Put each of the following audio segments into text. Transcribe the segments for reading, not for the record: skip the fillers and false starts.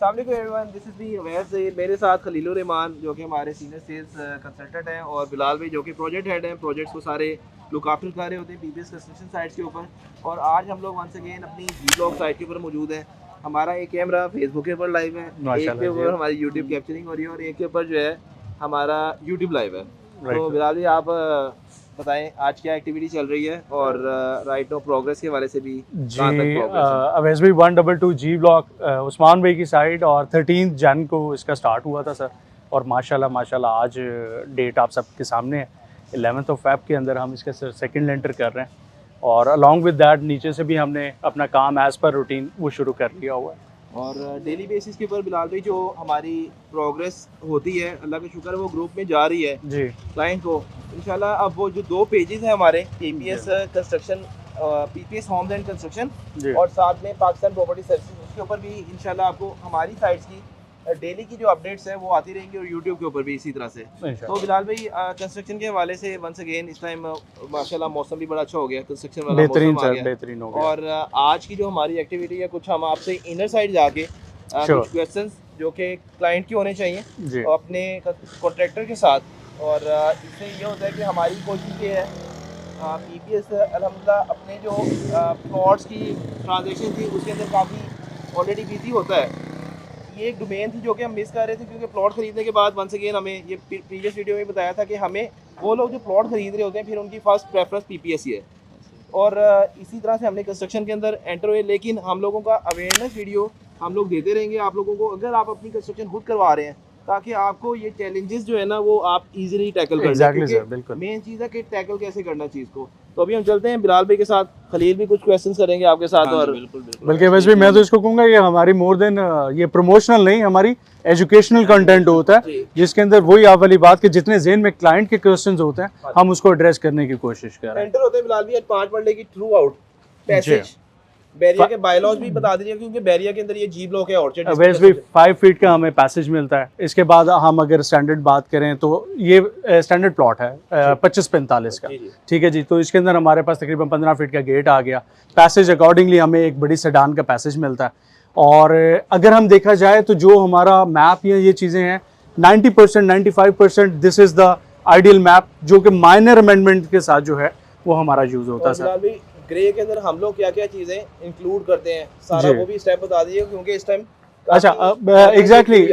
अस्सलाम वालेकुम everyone, this is me Awais. मेरे साथ खलीलुर रहमान जो कि हमारे सीनियर सेल्स कंसल्टेंट हैं, और बिलाल भाई जो कि प्रोजेक्ट हेड हैं, प्रोजेक्ट्स को सारे लुक आफ्टर कर रहे होते हैं पीपीएस कंस्ट्रक्शन साइट्स के ऊपर। और आज हम लोग वंस अगेन अपनी जी ब्लॉक साइट के ऊपर मौजूद हैं। हमारा एक कैमरा फेसबुक के ऊपर लाइव है, एक के ऊपर हमारी यूट्यूब कैप्चरिंग हो रही है, और एक के ऊपर जो है हमारा यूट्यूब लाइव है। तो बिलाल भाई आप बताएं आज क्या एक्टिविटी चल रही है, और राइट नो प्रोग्रेस के हवाले से भी कहाँ तक प्रोग्रेस है? अवैस भाई 122 जी ब्लॉक उस्मान भाई की साइड, और 13 जन को इसका स्टार्ट हुआ था सर। और माशाल्लाह आज डेट आप सबके सामने है, 11 फेब के अंदर हम इसका सेकंड लेंटर कर रहे हैं। और अलॉन्ग विद दैट नीचे से भी हमने अपना काम एज़ पर रूटीन वो शुरू कर लिया हुआ है। और डेली बेसिस के ऊपर बिलाल भाई जो हमारी प्रोग्रेस होती है, अल्लाह का शुक्र है, वो ग्रुप में जा रही है जी क्लाइंट को इंशाल्लाह। अब वो जो 2 पेजेस हैं हमारे PPS construction, PPS homes and construction, और साथ में पाकिस्तान प्रॉपर्टी सर्विसेज, उसके ऊपर भी इंशाल्लाह आपको हमारी साइट्स की डेली की जो अपडेट्स है वो आती रहेंगी, और यूट्यूब के ऊपर भी इसी तरह से। तो बिलाल भाई कंस्ट्रक्शन के हवाले से वंस अगेन इस टाइम माशाल्लाह मौसम भी बड़ा अच्छा हो गया, कंस्ट्रक्शन वाला बेहतरीन मौसम आ सर, गया। बेहतरीन हो गया। और आज की जो हमारी एक्टिविटी है, कुछ हम आपसे इनर साइड जाके कुछ क्वेश्चंस जो कि क्लाइंट के होने चाहिए अपने कॉन्ट्रैक्टर के साथ। और इससे ये होता है कि हमारी कोशिश ये है, पीपीएस अल्हम्दुलिल्लाह अपने जो प्लॉट्स की ट्रांजेक्शन थी उसके अंदर काफ़ी ऑलरेडी बिजी होता है। ये एक डोमेन थी जो कि हम मिस कर रहे थे, क्योंकि प्लॉट खरीदने के बाद वंस अगेन हमें ये प्रीवियस वीडियो में बताया था कि हमें वो लोग जो प्लॉट खरीद रहे होते हैं फिर उनकी फर्स्ट प्रेफरेंस पीपीएस ही है। और इसी तरह से हमने कंस्ट्रक्शन के अंदर एंटर हुए, लेकिन हम लोगों का अवेयरनेस वीडियो हम लोग देते रहेंगे आप लोगों को, अगर आप अपनी कंस्ट्रक्शन खुद करवा रहे हैं, ताकि आपको ये चैलेंजेस जो है ना वो आप इजीली टैकल कर सकें। मेन चीज़ है कि टैकल कैसे करना चीज़ को। तो अभी हम चलते हैं बिलाल भाई के साथ, खलील भी कुछ क्वेश्चंस करेंगे आपके साथ। और बल्कि वैसे भी मैं तो इसको कहूँगा ये हमारी मोर देन ये प्रमोशनल नहीं, हमारी एजुकेशनल कंटेंट होता है, जिसके अंदर वही आप वाली बात कि जितने जेन में क्लाइंट के क्वेश्चंस होते हैं हम उसको एड्रेस करने की कोशिश कर रहे हैं। एंटर होते हैं बिलाल भी 5 पढ़ने की थ्रू आउट पैसेज बैरिया के बायलॉज भी बता दीजिए, क्योंकि बैरिया के अंदर ये जी ब्लॉक है ऑर्चर्ड। वैसे भी 5 फीट का हमें पैसेज मिलता है। इसके बाद हम अगर स्टैंडर्ड बात करें तो ये स्टैंडर्ड प्लॉट है 25-45 का, ठीक है जी। तो इसके अंदर हमारे पास तकरीबन 15 फीट का गेट आ गया। पैसेज अकॉर्डिंगली हमें एक बड़ी सेडान का पैसेज मिलता है। और अगर हम देखा जाए तो जो हमारा मैप या ये चीज़ें हैं 90% 95% this is the ideal map, जो कि माइनर अमेंडमेंट के साथ जो है वो हमारा यूज़ होता है सर। ग्रे के अंदर हम लोग क्या क्या चीजें इंक्लूड करते हैं सारा वो भी स्टेप बता दीजिए, क्योंकि इस टाइम अच्छा एग्जैक्टली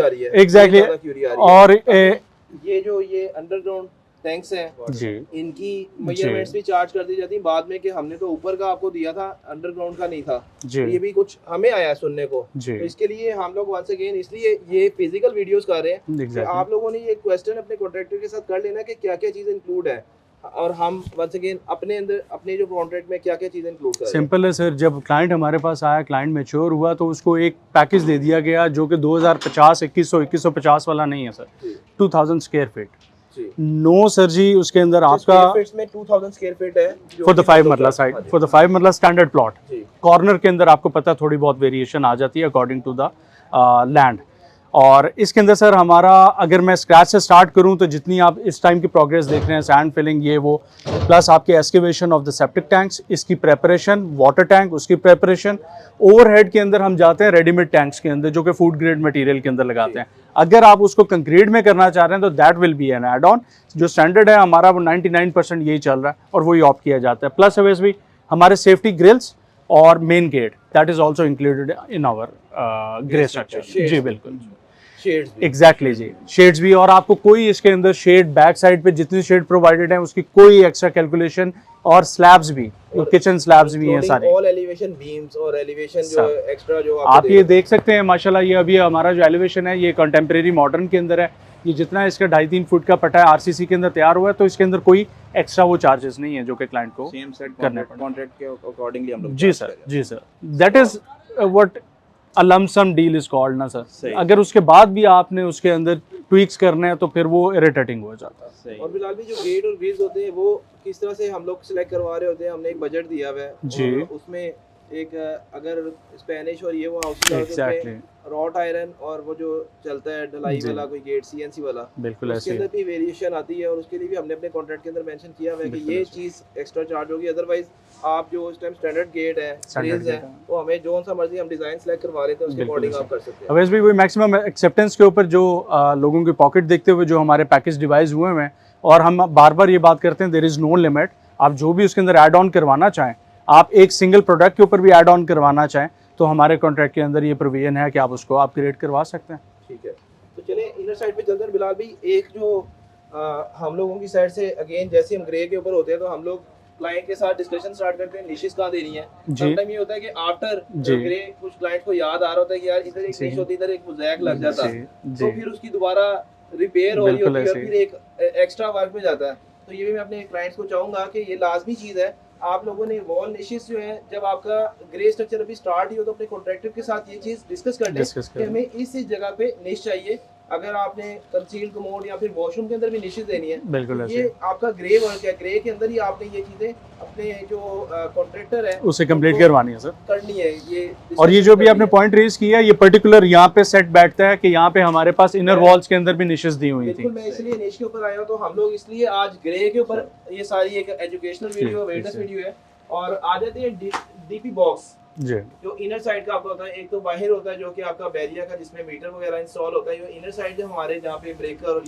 और ये अंडरग्राउंड टैंक्स हैं जी, इनकी मेजरमेंट्स भी चार्ज कर दी जाती है बाद में, कि हमने तो ऊपर का आपको दिया था, अंडरग्राउंड का नहीं था। तो ये भी कुछ हमें आया सुनने को, तो इसके लिए हम लोग वंस अगेन इसलिए ये फिजिकल वीडियोस कर रहे हैं कि आप लोगों ने ये क्वेश्चन अपने कॉन्ट्रैक्टर के साथ कर लेना कि क्या क्या चीजें इंक्लूड है, और हम वंस अगेन अपने अंदर अपने जो कॉन्ट्रैक्ट में क्या क्या चीज़ें इंक्लूड करें। सिंपल है सर, जब क्लाइंट हमारे पास आया, क्लाइंट मैच्योर हुआ, तो उसको एक पैकेज दे दिया गया जो कि 2050 2150 वाला नहीं है sir, 2000 square feet. No sir जी, उसके अंदर आपका में 2000 स्क्वायर फीट है फॉर द 5 मरला साइड, फॉर द 5 मरला स्टैंडर्ड प्लॉट। कॉर्नर के अंदर आपको पता थोड़ी बहुत वेरिएशन आ जाती है अकॉर्डिंग टू द लैंड। और इसके अंदर सर हमारा, अगर मैं स्क्रैच से स्टार्ट करूं तो जितनी आप इस टाइम की प्रोग्रेस देख रहे हैं, सैंड फिलिंग ये वो, प्लस आपके excavation of the septic tanks, इसकी प्रेपरेशन, वाटर टैंक उसकी प्रेपरेशन, ओवरहेड के अंदर हम जाते हैं रेडीमेड टैंक्स के अंदर जो कि फूड ग्रेड मटेरियल के अंदर लगाते हैं। अगर आप उसको कंक्रीट में करना चाह रहे हैं तो that will be an add on. जो स्टैंडर्ड है हमारा वो 99% यही चल रहा है और वही ऑप्ट किया जाता है। प्लस अवेस भी हमारे सेफ्टी ग्रिल्स और main gate that is also included in our grey structure. जी बिल्कुल, एग्जैक्टली जी, शेड्स भी। और आपको कोई इसके अंदर शेड बैक साइड पे जितनी शेड प्रोवाइडेड है उसकी कोई एक्स्ट्रा कैलकुलेशन, और स्लैब्स भी, किचन स्लैब्स भी हैं सारे, ऑल एलिवेशन बीम्स और एलिवेशन जो एक्स्ट्रा जो आप ये देख सकते हैं। माशाल्लाह ये अभी हमारा जो एलिवेशन है ये कंटेम्प्रेरी मॉडर्न के अंदर है। ये जितना इसका 2.5-3 फुट का पट्टा है आरसीसी के अंदर तैयार हुआ है, तो इसके अंदर कोई एक्स्ट्रा वो चार्जेस नहीं है जो कि क्लाइंट को करना है कॉन्ट्रैक्ट के अकॉर्डिंगली हम लोग। जी सर, जी sir, that is what a lump sum deal is called ना सर। अगर उसके बाद भी आपने उसके अंदर ट्वीक्स करने हैं तो फिर वो इरिटेटिंग हो जाता है। और बिलाल भी जो गेट और ग्रिल्स होते हैं वो किस तरह से हम लोग सिलेक्ट करवा रहे होते हैं, हमने एक बजट दिया हुआ है जी, उसमें एक अगर स्पेनिश और ये वो हाउस रॉट आयरन और वो जो चलता है ढलाई वाला कोई गेट सीएनसी वाला, बिल्कुल उसके अंदर भी वेरिएशन आती है और उसके लिए भी हमने अपने कॉन्ट्रैक्ट के अंदर मेंशन किया हुआ है कि ये चीज़ एक्स्ट्रा चार्ज होगी। अदरवाइज आप जो उस टाइम स्टैंडर्ड गेट है ग्रिल्स है वो हमें जो सा मर्जी हम डिज़ाइन सेलेक्ट करवा लेते हैं उसके अकॉर्डिंग आप कर सकते हैं। वैसे भी वही मैक्सिमम एक्सेप्टेंस के ऊपर जो लोगों की पॉकेट देखते हुए जो हमारे पैकेज डिवाइस हुए हैं, और हम बार बार ये बात करते हैं देयर इज़ नो लिमिट। आप जो भी उसके अंदर ऐड ऑन करवाना चाहें, आप एक सिंगल प्रोडक्ट के ऊपर भी ऐड ऑन करवाना चाहें तो हमारे कॉन्ट्रैक्ट के अंदर ये प्रोविजन है कि आप उसको अपग्रेड करवा सकते हैं। ठीक है, तो चलिए इनर साइड पे चलते हैं बिलाल भाई। एक जो हम लोगों की साइड से अगेन जैसे हम ग्रे के ऊपर होते हैं तो हम लोग क्लाइंट के साथ डिस्कशन स्टार्ट करते हैं निशेस कहाँ देनी है। समटाइम ये होता है कि आफ्टर ग्रे कुछ क्लाइंट को याद आ रहा होता है कि यार इधर एक निश होती, इधर एक मोज़ैक लग जाता, तो फिर उसकी दोबारा रिपेयर हो रही होती है और फिर एक एक्स्ट्रा वर्क में जाता है। तो ये भी मैं अपने क्लाइंट्स को चाहूँगा कि ये लाजमी चीज़ है, आप लोगों ने वॉल निशेस जो है जब आपका ग्रे स्ट्रक्चर अभी स्टार्ट ही हो तो अपने कॉन्ट्रैक्टर के साथ ये चीज़ डिस्कस कर लें कि हमें इस जगह पे निश चाहिए। अगर आपने कंसील कमोड या फिर वॉशरूम के अंदर भी निशेस देनी है, बिल्कुल ये आपका ग्रे वर्क है, ग्रे के अंदर ही आपने ये चीज़ें अपने जो कॉन्ट्रैक्टर है उसे कंप्लीट करवानी है सर, करनी है ये। और ये जो भी आपने पॉइंट रेज किया ये पर्टिकुलर यहाँ पे सेट बैठता है कि यहाँ पे हमारे पास इनर वॉल्स के अंदर भी निशेस दी हुई थी। मैं इसलिए निश के ऊपर आया हूँ, तो हम लोग इसलिए आज ग्रे के ऊपर ये सारी एक एजुकेशनल वीडियो अवेयरनेस वीडियो है। और आ जाते हैं डीपी बॉक्स जी, जो इनर साइड का आपका होता है। एक तो बाहर होता है जो कि आपका बैरिया का जिसमें मीटर वगैरह इंस्टॉल होता है। ये इनर साइड जो हमारे जहाँ पे ब्रेकर और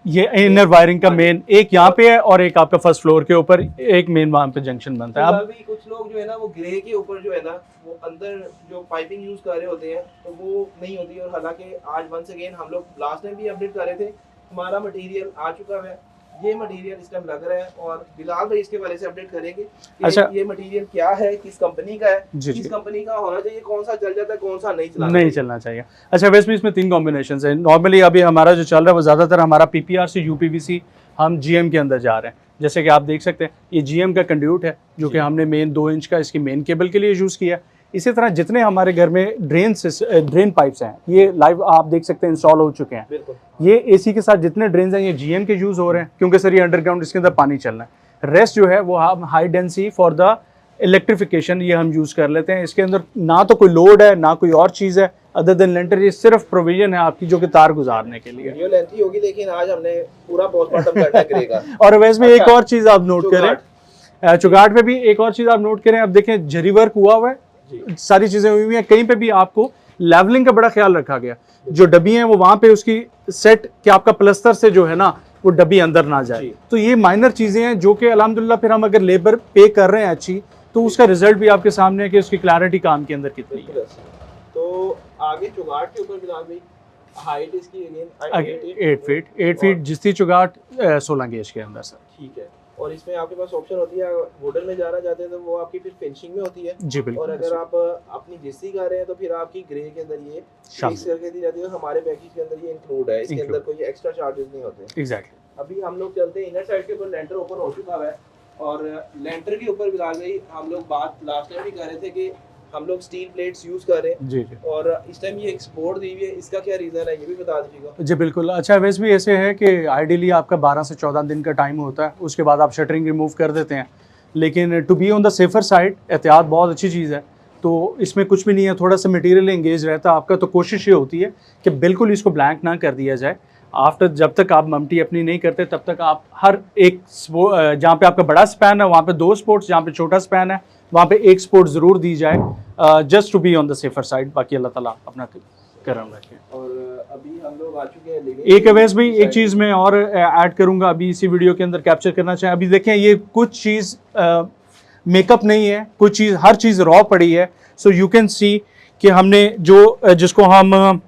ये इनर वायरिंग का मेन एक यहाँ पे है और एक आपका फर्स्ट फ्लोर के ऊपर एक मेन वहाँ पे जंक्शन बनता है। अब कुछ लोग जो है ना वो ग्रे के ऊपर जो है ना वो अंदर जो पाइपिंग यूज कर रहे होते हैं तो वो नहीं होती। और हालांकि आज वंस अगेन हम लोग लास्ट टाइम भी अपडेट कर रहे थे, हमारा मटेरियल आ चुका है, ये मटेरियल इस टाइम लग रहा है और बिलाल भाई इसके बारे से अपडेट करेंगे कि अच्छा ये मटेरियल क्या है, किस कंपनी का है, किस कंपनी का होना चाहिए, कौन सा चल जाता है, कौन सा नहीं चलना चाहिए। अच्छा वैसे भी इसमें 3 कॉम्बिनेशंस है। नॉर्मली अभी हमारा जो चल रहा है वो ज़्यादातर हमारा पीपीआर से यूपीवीसी हम जीएम के अंदर जा रहे हैं। जैसे कि आप देख सकते हैं ये जीएम का कंड्यूट है जो कि हमने मेन 2 इंच का इसकी मेन केबल के लिए यूज़ किया। इसी तरह जितने हमारे घर में ड्रेन पाइप्स हैं ये लाइव आप देख सकते हैं इंस्टॉल हो चुके हैं। ये एसी के साथ जितने ड्रेन्स हैं ये जीएम के यूज़ हो रहे हैं क्योंकि सर ये अंडरग्राउंड इसके अंदर पानी चलना है। रेस्ट जो है वो हम high density for the electrification ये हम यूज़ कर लेते हैं। इसके अंदर ना तो कोई लोड है ना कोई और चीज़ है अदर देन लेंटर, ये सिर्फ प्रोविजन है आपकी जो कि तार गुजारने के लिए। ये लेंथी होगी लेकिन आज हमने पूरा पोस्टमार्टम करना है ग्रे का। और वैसे में एक और चीज़ आप नोट करें, चुगाट में भी एक और चीज़ आप नोट करें। अब देखें जरी वर्क हुआ हुआ है, सारी चीज़ें हुई हुई हैं, कहीं पे भी आपको लेवलिंग का बड़ा ख्याल रखा गया। जो डब्बी हैं वो वहाँ पे उसकी सेट कि आपका प्लस्तर से जो है ना वो डब्बी अंदर ना जाए। तो ये माइनर चीज़ें हैं जो कि अल्हम्दुलिल्लाह फिर हम अगर लेबर पे कर रहे हैं अच्छी तो उसका रिजल्ट भी आपके सामने है कि उसकी क्लैरिटी काम के अंदर कितनी है। तो आगे चुगाट के ऊपर बिलाल भाई हाइट इसकी अगेन 8 फीट जिसकी चुगाट 16 गेज के अंदर सर। ठीक है, और इसमें आपके पास ऑप्शन होती है वुडन में जाना चाहते हैं तो वो आपकी फिर फिनिशिंग में होती है जी बिल्कुल। और अगर आप अपनी जिस्सी कर रहे हैं तो फिर आपकी ग्रे के अंदर ये मिक्स करके दी जाती है। हमारे पैकेज के अंदर ये इंक्लूड है, इसके अंदर कोई एक्स्ट्रा चार्जेस नहीं होते। एग्जैक्टली। अभी हम लोग चलते हैं इनर साइड के ऊपर। लेंटर ओपन हो चुका है और लेंटर के ऊपर बिलाल भाई हम लोग बात लास्ट टाइम भी कर रहे थे कि हम लोग स्टील प्लेट्स यूज कर रहे हैं जी और इस टाइम ये एक्सपोर्ट दी हुई है, इसका क्या रीजन है ये भी बता दीजिएगा। जी बिल्कुल। अच्छा वैसे भी ऐसे है कि आइडियली आपका 12 से 14 दिन का टाइम होता है, उसके बाद आप शटरिंग रिमूव कर देते हैं, लेकिन to be on the safer side एहतियात बहुत अच्छी चीज़ है। तो इसमें कुछ भी नहीं है, थोड़ा सा मटेरियल एंगेज रहता है आपका, तो कोशिश ये होती है कि बिल्कुल इसको ब्लैंक ना कर दिया जाए। आफ्टर जब तक आप ममटी अपनी नहीं करते तब तक आप हर एक जहाँ पे आपका बड़ा स्पैन है वहाँ पे 2 स्पोर्ट्स, जहाँ पे छोटा स्पैन है वहाँ पे 1 स्पोर्ट ज़रूर दी जाए just to be on the safer side. बाकी अल्लाह ताला अपना करम रखे। और अभी हम लोग आ चुके हैं एक अवैस भाई एक चीज़ मैं और ऐड करूँगा अभी इसी वीडियो के अंदर कैप्चर करना चाहें। अभी देखें ये कुछ चीज़ मेकअप नहीं है, कुछ चीज़ हर चीज़ रॉ पड़ी है। सो यू कैन सी कि हमने जो जिसको हम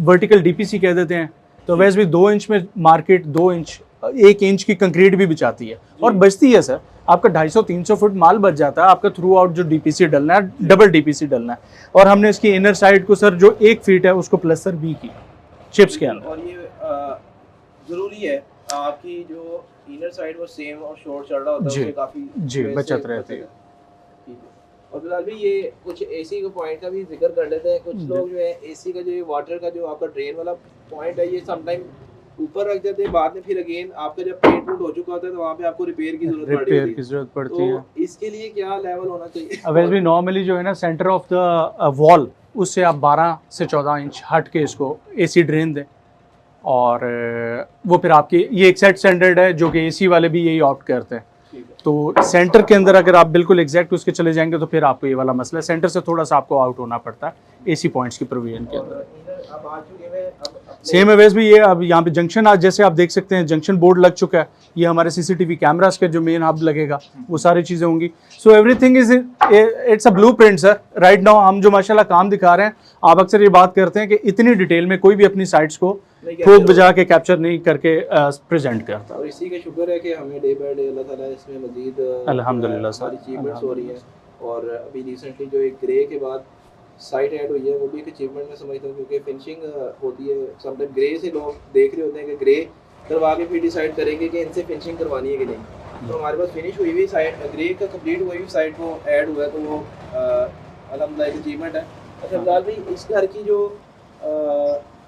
वर्टिकल डीपीसी कह देते हैं, तो वैसे भी 2 इंच में मार्केट 2 इंच 1 इंच की कंक्रीट भी बिछाती है और बचती है सर। आपका 250-300 फुट माल बच जाता है आपका थ्रू आउट जो डीपीसी डलना है, डबल डीपीसी डलना है। और हमने इसकी इनर साइड को सर जो 1 फीट है उसको प्लस्तर भी की चिप्स के अंदर। और ये जरूरी है आपकी जो इनर साइड वो सेम और शॉर्ट चल रहा होता है उससे काफी जी बचत रहती है। और बिलाल भाई ये कुछ एसी के पॉइंट का भी जिक्र कर लेते हैं। कुछ लोग जो है एसी का जो वाटर का जो आपका ड्रेन वाला पॉइंट है ये समटाइम ऊपर रख देते हैं, बाद में फिर अगेन आपका जब पेंट हो चुका होता है तो वहाँ पे आपको रिपेयर की जरूरत पड़ती है। तो इसके लिए क्या लेवल होना चाहिए? अब वैसे भी नॉर्मली जो है ना सेंटर ऑफ द वॉल उससे आप 12 से 14 इंच हट के इसको एसी ड्रेन दें, और वो फिर आपकी ये एक सेट स्टैंडर्ड है जो कि एसी वाले भी यही ऑप्ट करते हैं। तो सेंटर के अंदर अगर आप बिल्कुल एग्जैक्ट उसके चले जाएंगे तो फिर आपको ये वाला मसला है, सेंटर से थोड़ा सा आपको आउट होना पड़ता है एसी पॉइंट्स की प्रोविजन के अंदर। सेम है वैसे भी ये अब यहाँ पे जंक्शन आज जैसे आप देख सकते हैं जंक्शन बोर्ड लग चुका है, ये हमारे सीसीटीवी कैमरास के जो मेन हब लगेगा वो सारी चीज़ें होंगी। So everything is it's a blueprint sir. Right now हम जो माशाल्लाह काम दिखा रहे हैं, आप अक्सर ये बात करते हैं कि इतनी डिटेल में कोई भी अपनी साइट्स को ठोक बजा के कैप्चर नहीं करके प्रेजेंट करता। और इसी का शुक्र है कि हमें डे बाय डे अल्लाह ताला इसमें मजीद अल्हम्दुलिल्लाह सारी अचीवमेंट्स हो रही हैं। और अभी रिसेंटली जो एक ग्रे के बाद साइट ऐड हुई है वो भी एक अचीवमेंट मैं समझता हूँ, क्योंकि फिनिशिंग होती है समटाइम ग्रे से लोग देख रहे होते हैं कि ग्रे करवा के फिर डिसाइड करेंगे कि इनसे फिनिशिंग करवानी है कि नहीं। तो हमारे पास फिनिश हुई हुई साइट ग्रे का कंप्लीट हुई हुई साइट को ऐड हुआ है, तो वो अल्हम्दुलिल्लाह एक अचीवमेंट है। अच्छा बिलाल भाई, इस घर की जो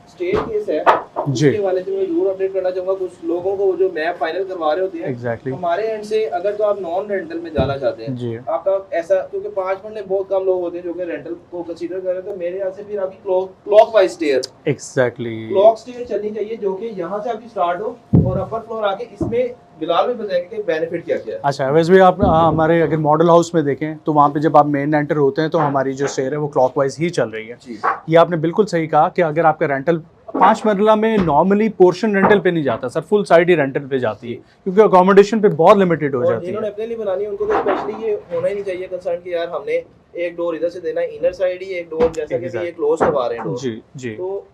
स्टेज केस है उसके वाले से मैं जरूर अपडेट करना चाहूँगा कुछ लोगों को जो मैप फाइनल करवा रहे होते हैं। Exactly. हमारे एंड से अगर तो आप नॉन रेंटल में जाना चाहते हैं जी। आपका ऐसा, क्योंकि 5 मरले बहुत कम लोग होते हैं जो कि रेंटल को कंसीडर कर रहे हैं, तो मेरे यहाँ से फिर आपकी क्लॉकवाइज स्टेयर क्लॉक स्टेयर चलनी चाहिए जो कि यहाँ से आपकी स्टार्ट हो और अपर फ्लोर आके इसमें बिलाल में बताएंगे कि बेनिफिट क्या क्या है। अच्छा वैसे भी आप हमारे अगर मॉडल हाउस में देखें तो वहाँ पे जब आप मेन एंटर होते हैं तो हमारी जो स्टेयर है वो क्लॉकवाइज ही चल रही है। ये आपने बिल्कुल सही कहा कि अगर आपका रेंटल 5 मरला में नॉर्मली पोर्शन रेंटल पे नहीं जाता सर, फुल साइड ही रेंटल पे जाती है क्योंकि अकोमोडेशन पे बहुत लिमिटेड हो जाती है। जिन्होंने अपने लिए बनानी है उनको तो स्पेशली ये होना ही नहीं चाहिए कंसर्न कि यार हमने एक डोर इधर से देना है, इनर साइड ही एक डोर जैसा कि ये क्लोज करवा रहे हैं डोर। जी जी। तो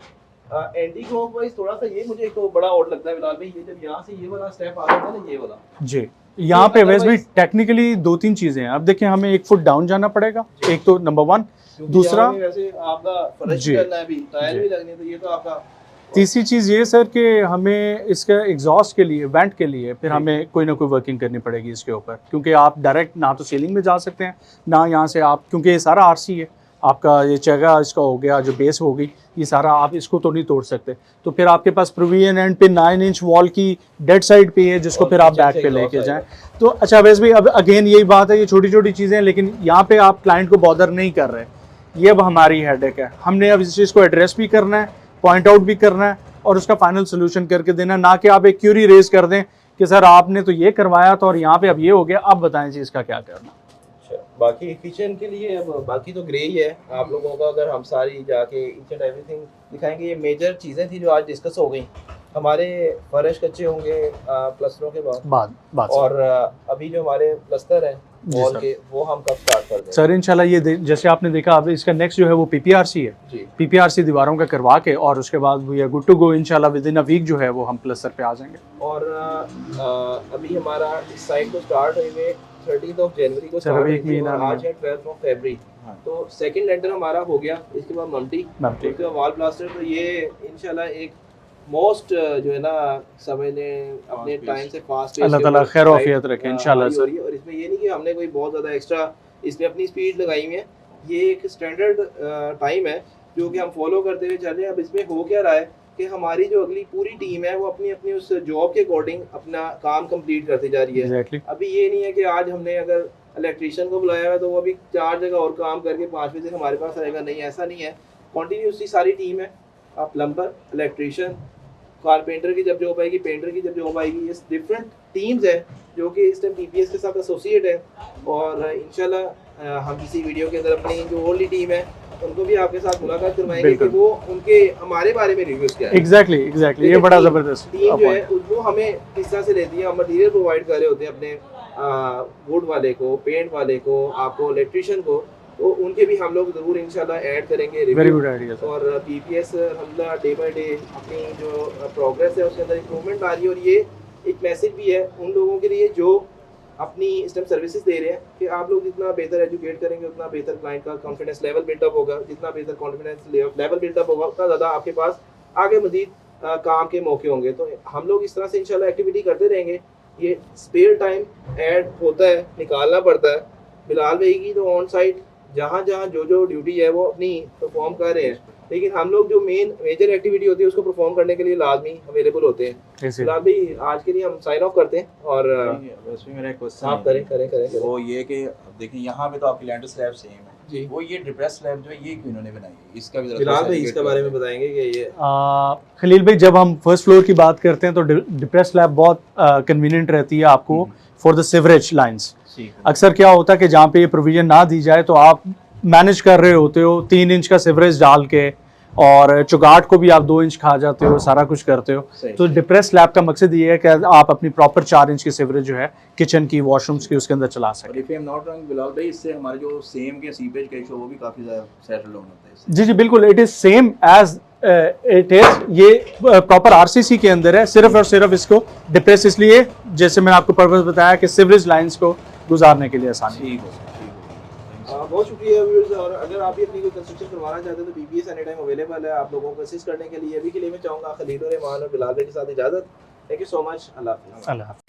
एंटी क्लॉकवाइज थोड़ा सा ये मुझे एक तो बड़ा ऑड लगता है बिलाल भाई, ये जब यहाँ से ये वाला स्टेप आ जाता है ना, ये वाला जी यहाँ पे वैसे भी टेक्निकली 2-3 चीजें हैं। अब देखिए हमें 1 फुट डाउन जाना पड़ेगा, एक तो नंबर 1, दूसरा वैसे आपका फर्श करना है, भी टाइल भी लगनी है, तो ये तो आपका। तीसरी चीज़ ये सर कि हमें इसका एग्जॉस्ट के लिए वेंट के लिए फिर हमें कोई ना कोई वर्किंग करनी पड़ेगी इसके ऊपर, क्योंकि आप डायरेक्ट ना तो सीलिंग में जा सकते हैं ना यहाँ से आप, क्योंकि ये सारा आरसी है आपका, ये जगह इसका हो गया जो बेस हो गई, ये सारा आप इसको तो नहीं तोड़ सकते। तो फिर आपके पास प्रोविजन एंड पे 9 इंच वॉल की डेड साइड पे है जिसको फिर आप बैक पे लेके जाएं। तो अच्छा वैसे भी अब अगेन यही बात है, ये छोटी छोटी चीज़ें, लेकिन यहाँ पे आप क्लाइंट को बॉदर नहीं कर रहे, ये अब हमारी हेडेक है। हमने अब इस चीज़ को एड्रेस भी करना है, पॉइंट आउट भी करना है और उसका फाइनल सोल्यूशन करके देना, ना कि आप एक क्यूरी रेज कर दें कि सर आपने तो ये करवाया था और यहाँ पे अब ये हो गया, अब बताएं जी इसका क्या करना। बाकी किचन के लिए अब बाकी तो ग्रे ही है आप लोगों का, अगर हम सारी जाके ईच एंड एवरीथिंग दिखाएंगे। ये मेजर चीज़ें थी जो आज डिस्कस हो गई। हमारे फर्श कच्चे होंगे प्लस्तरों के बाद और अभी जो हमारे प्लस्तर है वॉल के, वो हम कब स्टार्ट कर दें सर? इंशाल्लाह ये जैसे आपने देखा, अब इसका नेक्स्ट जो है वो पीपीआरसी है जी। पीपीआरसी दीवारों का करवा के और उसके बाद we are good to go इंशाल्लाह, विद इन अ वीक जो है वो हम प्लस्तर पे आ जाएंगे। और अभी हमारा इस साइड को स्टार्ट हुए 13 जनवरी को सर, अभी एक महीना आज है 12 फरवरी, तो सेकंड लेंटर हमारा हो गया। इसके बाद मम्टी, उसके बाद वॉल प्लास्टर। तो ये इंशाल्लाह एक मोस्ट जो है ना समझ लें अपने टाइम से फास्ट, अल्लाह ताला खैर औफियत रखे इंशाल्लाह सर। और इसमें ये नहीं कि हमने कोई बहुत ज़्यादा एक्स्ट्रा इसमें अपनी स्पीड लगाई हुई है, ये एक स्टैंडर्ड टाइम है जो कि हम फॉलो करते हुए चल रहे हैं। अब इसमें हो क्या रहा है कि हमारी जो अगली पूरी टीम है वो अपनी अपनी उस जॉब के अकॉर्डिंग अपना काम कंप्लीट करती जा रही है। exactly. अभी ये नहीं है कि आज हमने अगर इलेक्ट्रीशियन को बुलाया है तो वो अभी 4 जगह और काम करके 5 बजे हमारे पास रहेगा, नहीं ऐसा नहीं है। कॉन्टीन्यूसली सारी टीम है, प्लम्बर, इलेक्ट्रीशियन, कारपेंटर की जब जॉब आएगी, पेंटर की जब जॉब आएगी, ये डिफरेंट टीम्स है जो कि इस टाइम पीपीएस के साथ एसोसिएट है। और इंशाल्लाह हम किसी वीडियो के अंदर अपनी जो ओनली टीम है उनको भी आपके साथ मुलाकात करवाएंगे कि वो उनके हमारे बारे में रिव्यूज क्या है। एग्जैक्टली ये बड़ा जबरदस्त टीम जो है वो हमें किस तरह से लेती है। हम मटेरियल प्रोवाइड कर रहे होते हैं अपने वुड वाले को, पेंट वाले को, आपको इलेक्ट्रीशियन को, तो उनके भी हम लोग जरूर इंशाल्लाह ऐड करेंगे वेरी गुड आइडिया। और पीपीएस अल्हम्दुलिल्लाह डे बाय डे अपनी जो प्रोग्रेस है उसके अंदर इंप्रूवमेंट आ रही है। और ये एक मैसेज भी है उन लोगों के लिए जो अपनी इस टाइम सर्विसेज दे रहे हैं कि आप लोग जितना बेहतर एजुकेट करेंगे उतना बेहतर क्लाइंट का कॉन्फिडेंस लेवल बिल्डअप होगा, जितना बेहतर कॉन्फिडेंस लेवल बिल्डअप होगा उतना ज़्यादा आपके पास आगे मजीद काम के मौके होंगे। तो हम लोग इस तरह से इंशाल्लाह एक्टिविटी करते रहेंगे। ये स्पेयर टाइम ऐड होता है, निकालना पड़ता है। बिलाल भाई की तो ऑन साइट जहाँ जहाँ जो ड्यूटी है वो अपनी परफॉर्म कर रहे हैं, लेकिन हम लोग जो मेजर एक्टिविटी होती है उसको परफॉर्म करने के लिए लाजमी अवेलेबल होते हैं। फिलहाल भाई आज के लिए हम साइन ऑफ करते हैं और वैसे मेरा एक क्वेश्चन आप करें वो ये कि अब देखिए यहाँ पे तो आपकी लैंटर स्लैब सेम है जी, वो ये डिप्रेस स्लैब जो है ये क्यों इन्होंने बनाई है, इसका भी फिलहाल भाई इसके बारे में बताएंगे कि ये खलील भाई जब हम फर्स्ट फ्लोर की बात करते हैं तो डिप्रेस स्लैब बहुत कन्वीनियंट रहती है आपको फॉर द सिवरेज लाइंस। अक्सर क्या होता है कि जहाँ पे ये प्रोविजन ना दी जाए तो आप मैनेज कर रहे होते हो 3 इंच का सिवरेज डाल के, और चुगाट को भी आप 2 इंच खा जाते हो, सारा कुछ करते हो। तो डिप्रेस स्लैब का मकसद ये है कि आप अपनी प्रॉपर 4 इंच की सिवरेज जो है किचन की, वॉशरूम्स की, उसके अंदर चला सकें। If I am not wrong Bilal भाई, इससे हमारे जो सेम के सीपेज का इशू वो भी काफी ज्यादा सेटल डाउन होता है इससे। जी जी बिल्कुल, it is same as it is, ये प्रॉपर आरसीसी के अंदर है। सिर्फ और सिर्फ इसको डिप्रेस इसलिए, जैसे मैंने आपको पर्पस बताया, कि सिवरेज लाइंस को गुजारने के लिए आसानी। ठीक हो बहुत शुक्रिया व्यूअर्स। और अगर आप भी अपनी कोई कंस्ट्रक्शन करवाना चाहते हैं तो बीबीएस एनी टाइम अवेलेबल है आप लोगों को असिस्ट करने के लिए। अभी के लिए मैं चाहूँगा खलील और ईमान और बिलाल के साथ इजाज़त। Thank you so much. अल्लाह हाफ़िज़।